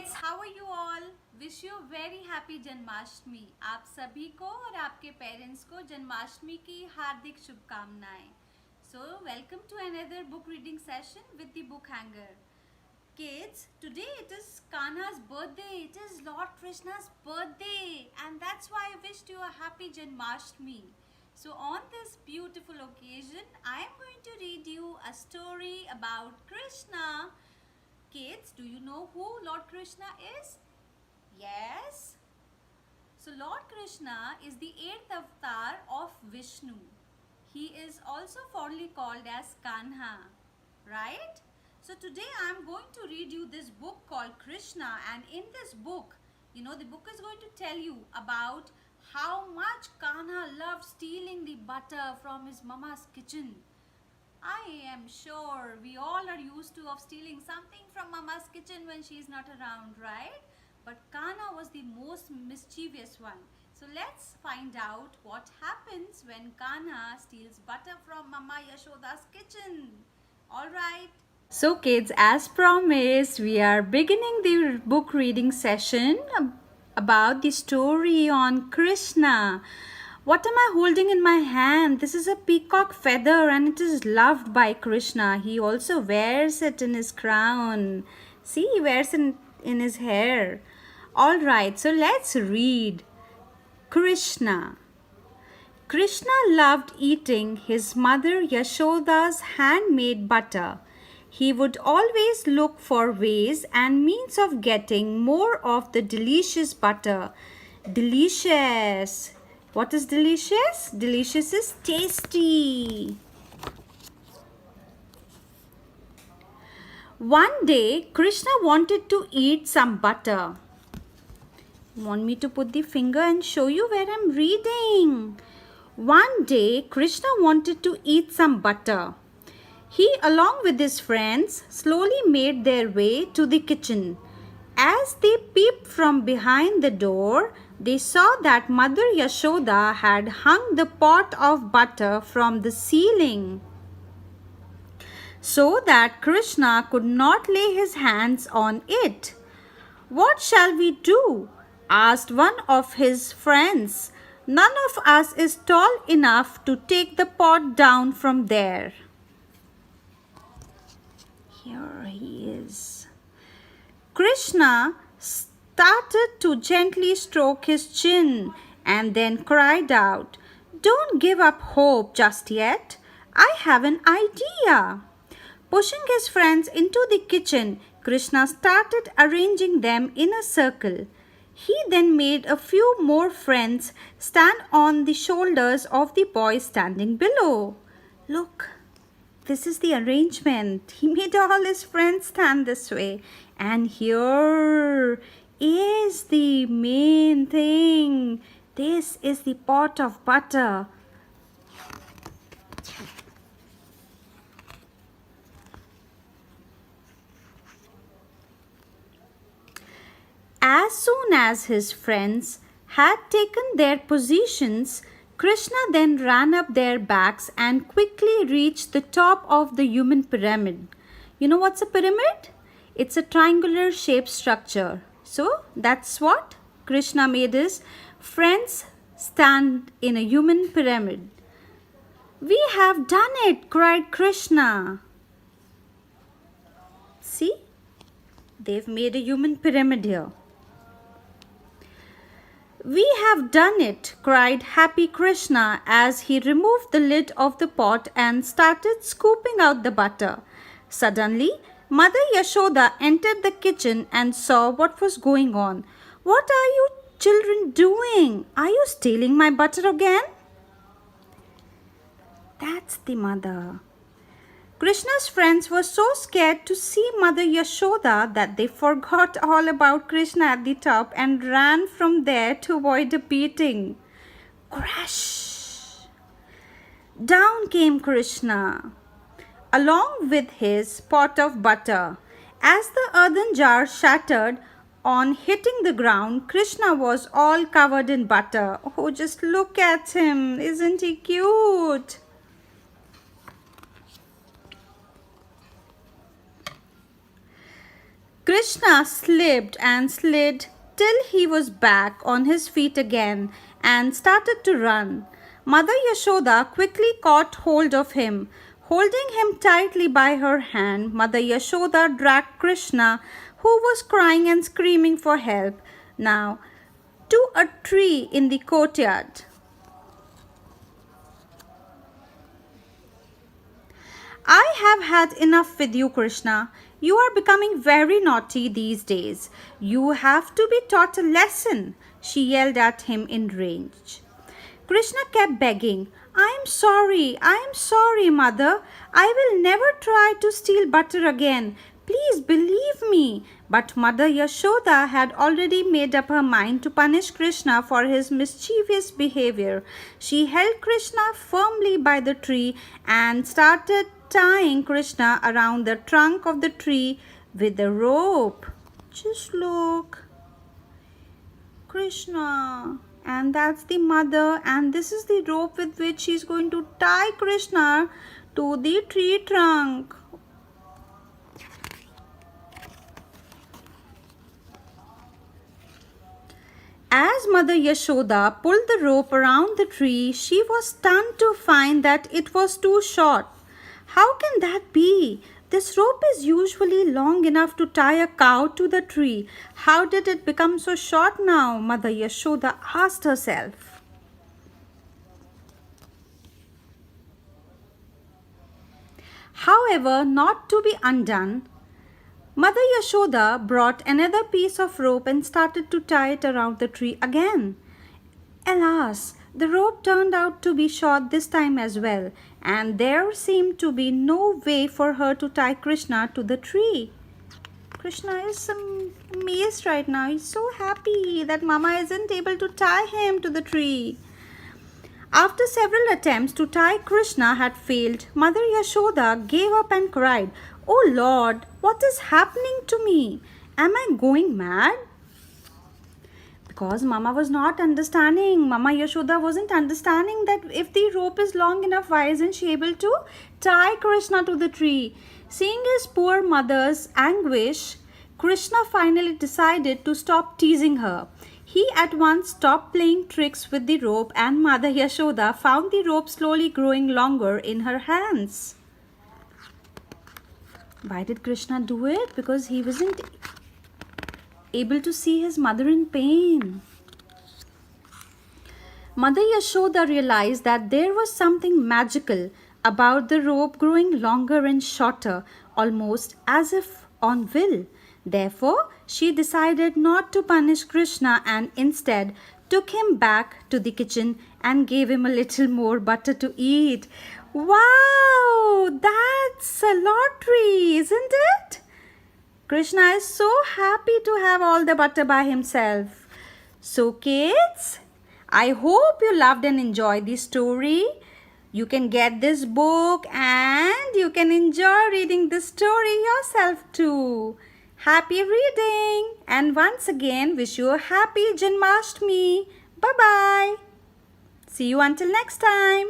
kids, how are you all? Wish you very happy Janmashtami. आप सभी को और आपके पेरेंट्स को जन्माष्टमी की हार्दिक शुभकामनाएं। So welcome to another book reading session with the book hanger. Kids, today it is Kanha's birthday. It is Lord Krishna's birthday, and that's why I wished you a happy Janmashtami. So on this beautiful occasion, I am going to read you a story about Krishna. Kids, do you know who Lord Krishna is? Yes. So Lord Krishna is the 8th avatar of Vishnu. He is also fondly called as Kanha, right? So today I am going to read you this book called Krishna, and in this book, the book is going to tell you about how much Kanha loved stealing the butter from his mama's kitchen. I am sure we all are used to of stealing something from mama's kitchen when she is not around, right? But Kana was the most mischievous one. So let's find out what happens when Kana steals butter from Mama Yashoda's kitchen. Alright. So kids, as promised, we are beginning the book reading session about the story on Krishna. What am I holding in my hand? This is a peacock feather and it is loved by Krishna. He also wears it in his crown. See, he wears it in his hair. Alright, so let's read. Krishna. Krishna loved eating his mother Yashoda's handmade butter. He would always look for ways and means of getting more of the delicious butter. Delicious. What is delicious? Delicious is tasty. One day, Krishna wanted to eat some butter. Want me to put the finger and show you where I'm reading? One day, Krishna wanted to eat some butter. He, along with his friends, slowly made their way to the kitchen. As they peeped from behind the door, they saw that Mother Yashoda had hung the pot of butter from the ceiling so that Krishna could not lay his hands on it. "What shall we do?" asked one of his friends. "None of us is tall enough to take the pot down from there." Here he is. Krishna started to gently stroke his chin and then cried out, "Don't give up hope just yet. I have an idea." Pushing his friends into the kitchen, Krishna started arranging them in a circle. He then made a few more friends stand on the shoulders of the boys standing below. Look, this is the arrangement. He made all his friends stand this way. And here is the main thing. This is the pot of butter. As soon as his friends had taken their positions, Krishna then ran up their backs and quickly reached the top of the human pyramid. You know what's a pyramid? It's a triangular shaped structure. So that's what Krishna made his friends stand in a human pyramid. "We have done it!" cried Krishna. See? They've made a human pyramid here. "We have done it!" cried happy Krishna as he removed the lid of the pot and started scooping out the butter. Suddenly, Mother Yashoda entered the kitchen and saw what was going on. "What are you children doing? Are you stealing my butter again?" That's the mother. Krishna's friends were so scared to see Mother Yashoda that they forgot all about Krishna at the top and ran from there to avoid a beating. Crash! Down came Krishna, along with his pot of butter. As the earthen jar shattered on hitting the ground, Krishna was all covered in butter. Oh, just look at him. Isn't he cute? Krishna slipped and slid till he was back on his feet again and started to run. Mother Yashoda quickly caught hold of him. Holding him tightly by her hand, Mother Yashoda dragged Krishna, who was crying and screaming for help, now to a tree in the courtyard. I have had enough with you, Krishna. You are becoming very naughty these days. You have to be taught a lesson, she yelled at him in rage. Krishna kept begging, I am sorry, mother. I will never try to steal butter again. Please believe me. But Mother Yashoda had already made up her mind to punish Krishna for his mischievous behavior. She held Krishna firmly by the tree and started tying Krishna around the trunk of the tree with a rope. Just look. Krishna. And that's the mother, and this is the rope with which she's going to tie Krishna to the tree trunk. As Mother Yashoda pulled the rope around the tree, she was stunned to find that it was too short. How can that be? This rope is usually long enough to tie a cow to the tree. How did it become so short now? Mother Yashoda asked herself. However, not to be undone, Mother Yashoda brought another piece of rope and started to tie it around the tree again. Alas, the rope turned out to be short this time as well, and there seemed to be no way for her to tie Krishna to the tree. Krishna is amazed right now. He's so happy that Mama isn't able to tie him to the tree. After several attempts to tie Krishna had failed, Mother Yashoda gave up and cried, "Oh Lord, what is happening to me? Am I going mad?" Because Mama was not understanding. Mama Yashoda wasn't understanding that if the rope is long enough, why isn't she able to tie Krishna to the tree? Seeing his poor mother's anguish, Krishna finally decided to stop teasing her. He at once stopped playing tricks with the rope, and Mother Yashoda found the rope slowly growing longer in her hands. Why did Krishna do it? Because he wasn't able to see his mother in pain. Mother Yashoda realized that there was something magical about the rope growing longer and shorter, almost as if on will. Therefore, she decided not to punish Krishna and instead took him back to the kitchen and gave him a little more butter to eat. Wow, that's a lottery, isn't it? Krishna is so happy to have all the butter by himself. So kids, I hope you loved and enjoyed the story. You can get this book and you can enjoy reading this story yourself too. Happy reading, and once again wish you a happy Janmashtami. Bye-bye. See you until next time.